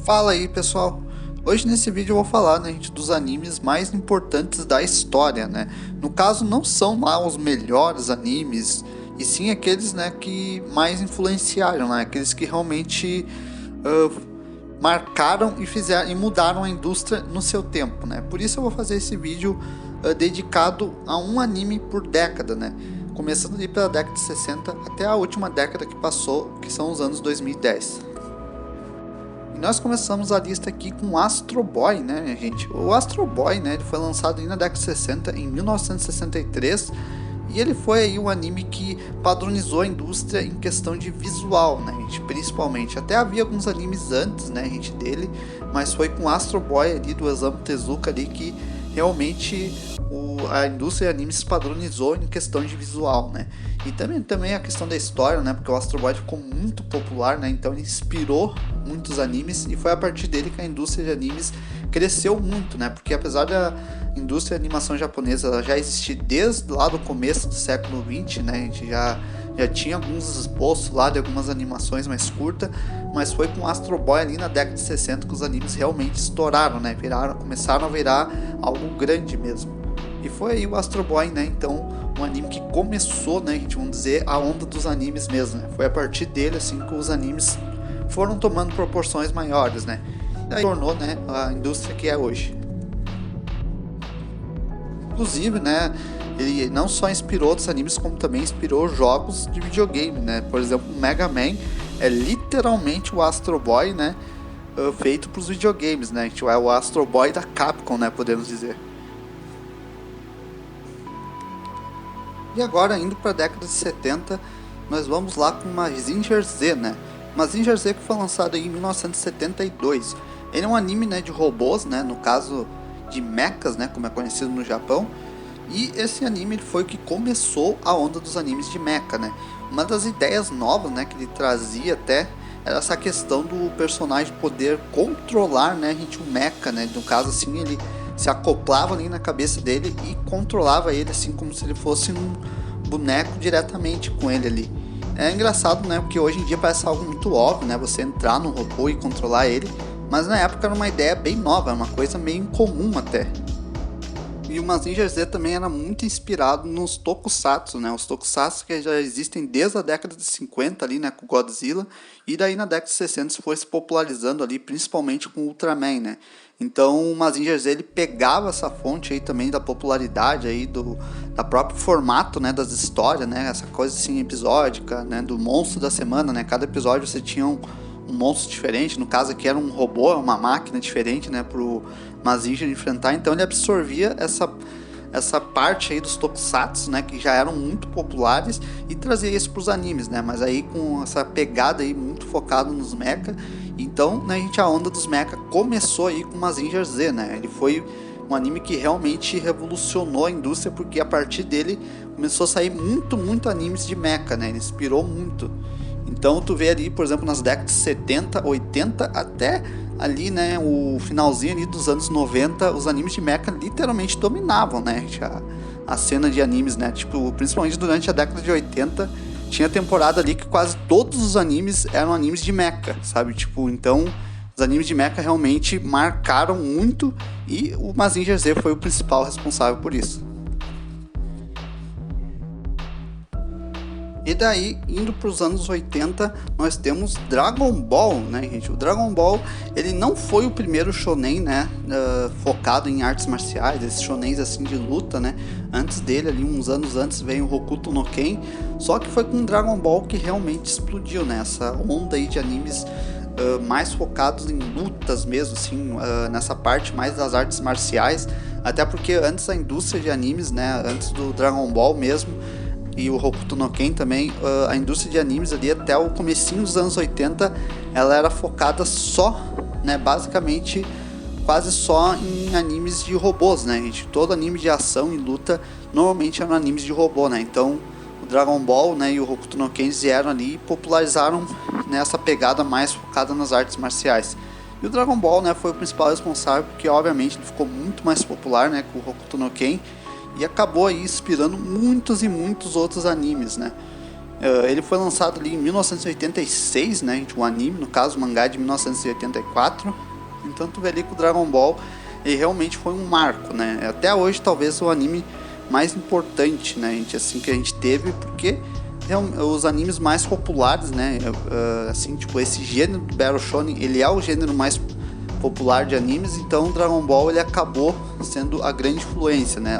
Fala aí, pessoal. Hoje nesse vídeo eu vou falar, né, gente, dos animes mais importantes da história, né? No caso, não são lá os melhores animes, e sim aqueles, né, que mais influenciaram, né? Aqueles que realmente marcaram e fizeram e mudaram a indústria no seu tempo, né? Por isso eu vou fazer esse vídeo dedicado a um anime por década, né? Começando ali pela década de 60 até a última década que passou, que são os anos 2010. E nós começamos a lista aqui com Astro Boy, né, gente? O Astro Boy, né, ele foi lançado aí na década de 60, em 1963, e ele foi aí um anime que padronizou a indústria em questão de visual, né, gente, principalmente. Até havia alguns animes antes, né, gente, dele, mas foi com Astro Boy ali do Osamu Tezuka ali que realmente a indústria de animes se padronizou em questão de visual, né? E também a questão da história, né? Porque o Astro Boy ficou muito popular, né? Então ele inspirou muitos animes e foi a partir dele que a indústria de animes cresceu muito, né? Porque apesar da indústria de animação japonesa ela já existir desde lá do começo do século XX, né? A gente já tinha alguns esboços lá de algumas animações mais curtas, mas foi com Astro Boy ali na década de 60 que os animes realmente estouraram, né? Começaram a virar algo grande mesmo. E foi aí o Astro Boy, né? Então, um anime que começou, né? Vamos dizer, a onda dos animes mesmo, né? Foi a partir dele, assim, que os animes foram tomando proporções maiores, né? Daí tornou, né, a indústria que é hoje. Inclusive, né? Ele não só inspirou outros animes, como também inspirou jogos de videogame, né? Por exemplo, o Mega Man é literalmente o Astro Boy, né? Feito para os videogames, né? É o Astro Boy da Capcom, né? Podemos dizer. E agora, indo para a década de 70, nós vamos lá com Mazinger Z, né? Mazinger Z que foi lançado em 1972. Ele é um anime, né, de robôs, né? No caso de mechas, né? Como é conhecido no Japão. E esse anime ele foi o que começou a onda dos animes de mecha, né? Uma das ideias novas, né, que ele trazia até era essa questão do personagem poder controlar, né, o mecha, né? No caso, assim, ele se acoplava ali na cabeça dele e controlava ele, assim, como se ele fosse um boneco diretamente com ele ali. É engraçado, né, porque hoje em dia parece algo muito óbvio, né, você entrar no robô e controlar ele, mas na época era uma ideia bem nova, uma coisa meio incomum até. E o Mazinger Z também era muito inspirado nos tokusatsu, né? Os tokusatsu que já existem desde a década de 50 ali, né, com Godzilla, e daí na década de 60 foi se popularizando ali, principalmente com Ultraman, né? Então o Mazinger Z ele pegava essa fonte aí também da popularidade aí da próprio formato, né, das histórias, né? Essa coisa assim episódica, né, do monstro da semana, né? Cada episódio você tinha um monstro diferente, no caso aqui era um robô, uma máquina diferente, né, pro Mazinger enfrentar, então ele absorvia essa parte aí dos tokusatsu, né, que já eram muito populares e trazia isso para os animes, né, mas aí com essa pegada aí muito focado nos mecha, então, né, a onda dos mecha começou aí com Mazinger Z, né, ele foi um anime que realmente revolucionou a indústria, porque a partir dele começou a sair muito animes de mecha, né, ele inspirou muito. Então tu vê ali, por exemplo, nas décadas de 70, 80 até ali, né, o finalzinho ali dos anos 90, os animes de mecha literalmente dominavam, né, a cena de animes, né, tipo, principalmente durante a década de 80, tinha temporada ali que quase todos os animes eram animes de mecha, sabe, tipo, então os animes de mecha realmente marcaram muito e o Mazinger Z foi o principal responsável por isso. E daí, indo para os anos 80, nós temos Dragon Ball, né, gente? O Dragon Ball, ele não foi o primeiro shonen, né, focado em artes marciais, esses shonens assim de luta, né? Antes dele, ali uns anos antes, veio o Hokuto no Ken, só que foi com Dragon Ball que realmente explodiu, né? Essa onda aí de animes mais focados em lutas mesmo, assim, nessa parte mais das artes marciais, até porque antes a indústria de animes, né, antes do Dragon Ball mesmo, e o Hokuto no Ken também, a indústria de animes ali até o comecinho dos anos 80, ela era focada só, né, basicamente quase só em animes de robôs, né, gente? Todo anime de ação e luta normalmente eram animes de robô, né? Então o Dragon Ball, né, e o Hokuto no Ken vieram ali e popularizaram nessa pegada mais focada nas artes marciais. E o Dragon Ball, né, foi o principal responsável, porque obviamente ele ficou muito mais popular, né, com o Hokuto no Ken, e acabou aí inspirando muitos e muitos outros animes, né? Ele foi lançado ali em 1986, né, o anime, no caso o mangá é de 1984. Então tu vê ali que o Dragon Ball ele realmente foi um marco, né? Até hoje talvez o anime mais importante, né, assim, que a gente teve, porque os animes mais populares, né, assim, tipo, esse gênero do Battle Shonen, ele é o gênero mais popular de animes, então o Dragon Ball ele acabou sendo a grande influência, né?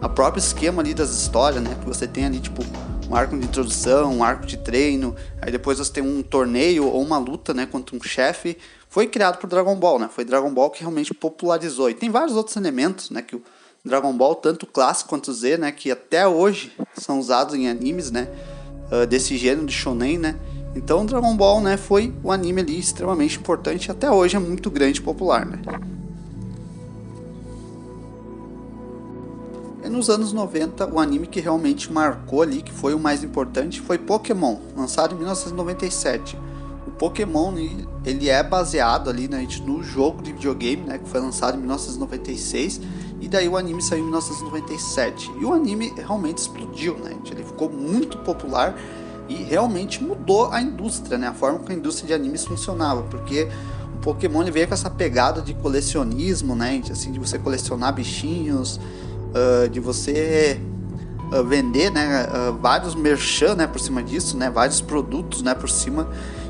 A próprio esquema ali das histórias, né, que você tem ali, tipo, um arco de introdução, um arco de treino, aí depois você tem um torneio ou uma luta, né, contra um chefe, foi criado por Dragon Ball, né? Foi Dragon Ball que realmente popularizou. E tem vários outros elementos, né, que o Dragon Ball, tanto o clássico quanto o Z, né, que até hoje são usados em animes, né, desse gênero de shonen, né. Então Dragon Ball, né, foi um anime ali extremamente importante e até hoje é muito grande e popular, né. E nos anos 90, o anime que realmente marcou ali, que foi o mais importante, foi Pokémon, lançado em 1997. O Pokémon, ele é baseado ali, né, no jogo de videogame, né, que foi lançado em 1996, e daí o anime saiu em 1997. E o anime realmente explodiu, né, ele ficou muito popular e realmente mudou a indústria, né, a forma que a indústria de animes funcionava, porque o Pokémon ele veio com essa pegada de colecionismo, né, assim, de você colecionar bichinhos, de você vender, né, vários merchan, né, por cima disso, né, vários produtos, né, por cima.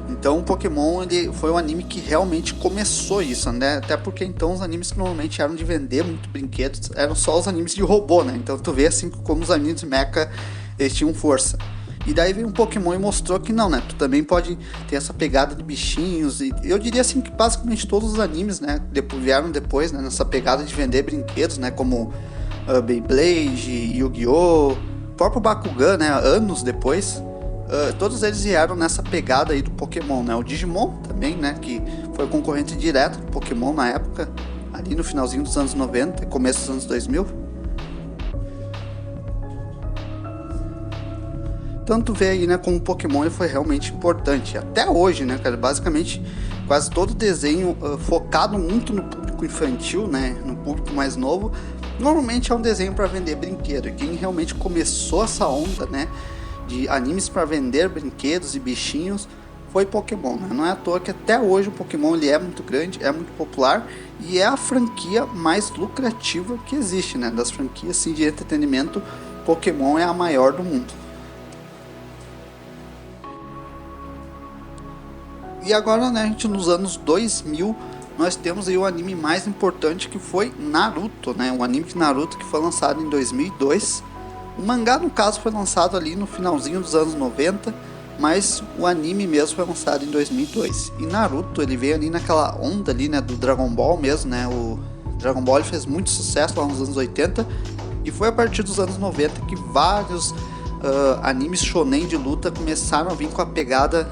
Então o Pokémon ele foi um anime que realmente começou isso, né, até porque então os animes que normalmente eram de vender muito brinquedos eram só os animes de robô, né, então tu vê assim como os animes de mecha eles tinham força. E daí veio um Pokémon e mostrou que não, né, tu também pode ter essa pegada de bichinhos, e eu diria assim que basicamente todos os animes, né, vieram depois, né, nessa pegada de vender brinquedos, né, como Beyblade, Yu-Gi-Oh!, o próprio Bakugan, né, anos depois, todos eles vieram nessa pegada aí do Pokémon, né, o Digimon também, né, que foi concorrente direto do Pokémon na época, ali no finalzinho dos anos 90 e começo dos anos 2000. Tanto vê aí, né, como o Pokémon ele foi realmente importante, até hoje, né, cara, basicamente quase todo desenho focado muito no público infantil, né, no público mais novo, normalmente é um desenho para vender brinquedo. E quem realmente começou essa onda, né, de animes para vender brinquedos e bichinhos foi Pokémon, né? Não é à toa que até hoje o Pokémon ele é muito grande, é muito popular e é a franquia mais lucrativa que existe, né? Das franquias assim, de entretenimento, Pokémon é a maior do mundo. E agora, né, a gente nos anos 2000 nós temos aí o anime mais importante que foi Naruto, né? O anime de Naruto que foi lançado em 2002. O mangá, no caso, foi lançado ali no finalzinho dos anos 90, mas o anime mesmo foi lançado em 2002. E Naruto, ele veio ali naquela onda ali, né, do Dragon Ball mesmo, né? O Dragon Ball fez muito sucesso lá nos anos 80 e foi a partir dos anos 90 que vários animes shonen de luta começaram a vir com a pegada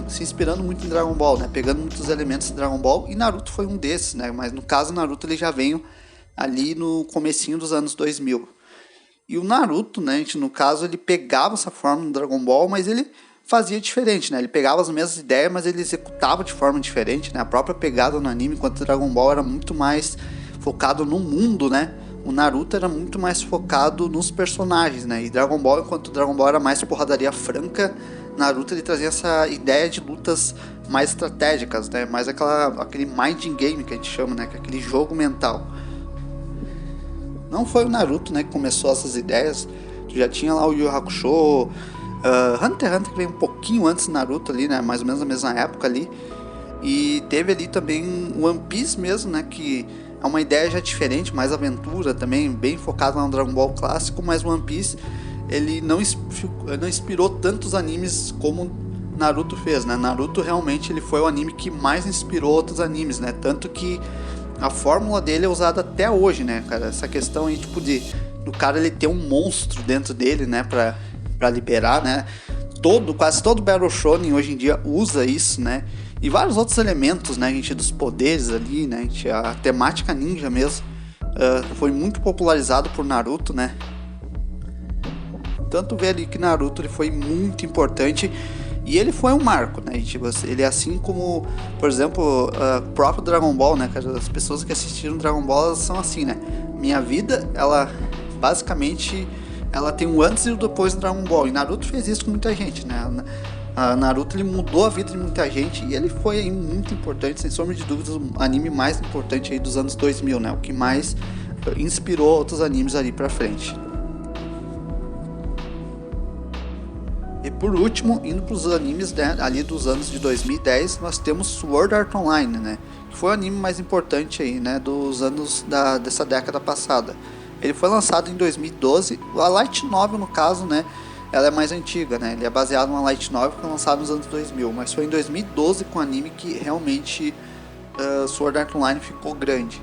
se inspirando muito em Dragon Ball, né? Pegando muitos elementos de Dragon Ball, e Naruto foi um desses, né? Mas no caso Naruto ele já veio ali no comecinho dos anos 2000. E o Naruto, né, gente, no caso ele pegava essa forma no Dragon Ball, mas ele fazia diferente, né? Ele pegava as mesmas ideias, mas ele executava de forma diferente, né? A própria pegada no anime, enquanto o Dragon Ball era muito mais focado no mundo, né? O Naruto era muito mais focado nos personagens, né? E Dragon Ball, enquanto o Dragon Ball era mais porradaria franca, Naruto ele trazia essa ideia de lutas mais estratégicas, né? Mais aquele mind game que a gente chama, né? Que é aquele jogo mental. Não foi o Naruto, né, que começou essas ideias. Já tinha lá o Yu Yu Hakusho, Hunter x Hunter que veio um pouquinho antes do Naruto ali, né? Mais ou menos na mesma época ali. E teve ali também o One Piece mesmo, né? Que é uma ideia já diferente, mais aventura também, bem focado no Dragon Ball clássico, mas o One Piece ele não inspirou tantos animes como Naruto fez, né? Naruto realmente ele foi o anime que mais inspirou outros animes, né? Tanto que a fórmula dele é usada até hoje, né, cara? Essa questão aí, tipo, do cara ele ter um monstro dentro dele, né, pra liberar, né? Quase todo Battle Shonen hoje em dia usa isso, né? E vários outros elementos, né, gente, dos poderes ali, né, gente, a temática ninja mesmo, foi muito popularizado por Naruto, né? Tanto ver ali que Naruto ele foi muito importante e ele foi um marco, né, gente? Ele é assim como, por exemplo, o próprio Dragon Ball, né, cara? As pessoas que assistiram Dragon Ball elas são assim, né? Minha vida, ela basicamente ela tem o antes e o depois do Dragon Ball. E Naruto fez isso com muita gente, né? A Naruto ele mudou a vida de muita gente e ele foi aí muito importante, sem sombra de dúvidas, o anime mais importante aí dos anos 2000, né? O que mais inspirou outros animes ali pra frente. E por último, indo para os animes, né, ali dos anos de 2010, nós temos Sword Art Online, né? Que foi o anime mais importante aí, né, dos anos dessa década passada. Ele foi lançado em 2012, a Light Novel no caso, né, ela é mais antiga, né? Ele é baseado numa Light Novel que foi lançado nos anos 2000, mas foi em 2012 com o anime que realmente Sword Art Online ficou grande.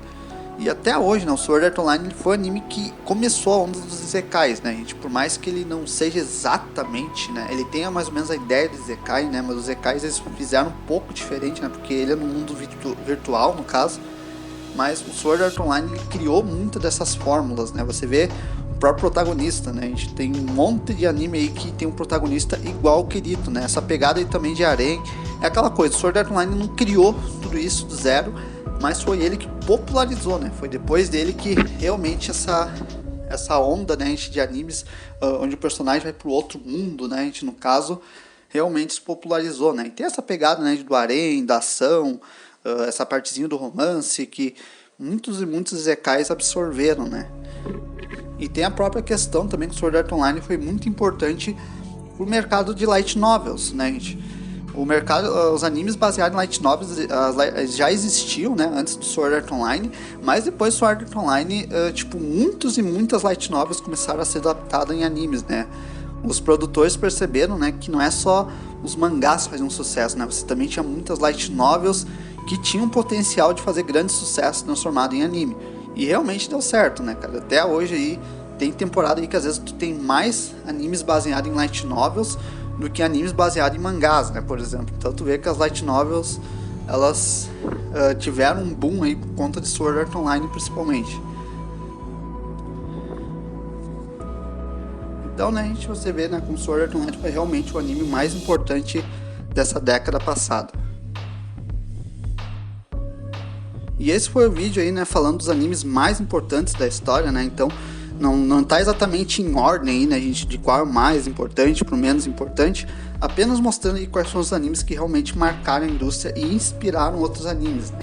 E até hoje, né, o Sword Art Online ele foi um anime que começou a onda dos isekais, né, gente? Por mais que ele não seja exatamente, né, ele tenha mais ou menos a ideia do isekai, né, mas os isekais eles fizeram um pouco diferente, né, porque ele é no mundo virtual, no caso. Mas o Sword Art Online ele criou muitas dessas fórmulas, né? Você vê o próprio protagonista, né? A gente tem um monte de anime aí que tem um protagonista igual ao Kirito, né? Essa pegada aí também de harém, é aquela coisa, o Sword Art Online não criou tudo isso do zero, mas foi ele que popularizou, né? Foi depois dele que realmente essa onda, né, de animes onde o personagem vai pro outro mundo, né, gente, no caso, realmente se popularizou, né? E tem essa pegada, né, do harém, da ação, essa partezinha do romance que muitos e muitos isekais absorveram, né? E tem a própria questão também que o Sword Art Online foi muito importante pro mercado de light novels, né, gente? O mercado, os animes baseados em light novels já existiam, né, antes do Sword Art Online, mas depois do Sword Art Online, tipo, muitos e muitas light novels começaram a ser adaptadas em animes, né? Os produtores perceberam, né, que não é só os mangás que faziam sucesso, né? Você também tinha muitas light novels que tinham potencial de fazer grande sucesso transformado em anime. E realmente deu certo, né, cara? Até hoje aí tem temporada aí que às vezes tu tem mais animes baseados em light novels do que animes baseados em mangás, né, por exemplo. Então tu vê que as light novels elas tiveram um boom aí por conta de Sword Art Online principalmente. Então, né, gente, você vê, né, como Sword Art Online foi realmente o anime mais importante dessa década passada. E esse foi o vídeo aí, né, falando dos animes mais importantes da história, né? Então não tá exatamente em ordem aí, né, gente, de qual é o mais importante pro menos importante, apenas mostrando aí quais são os animes que realmente marcaram a indústria e inspiraram outros animes, né?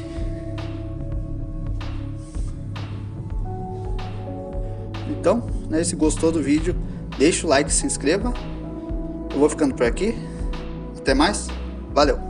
Então, né, se gostou do vídeo, deixa o like e se inscreva. Eu vou ficando por aqui. Até mais. Valeu!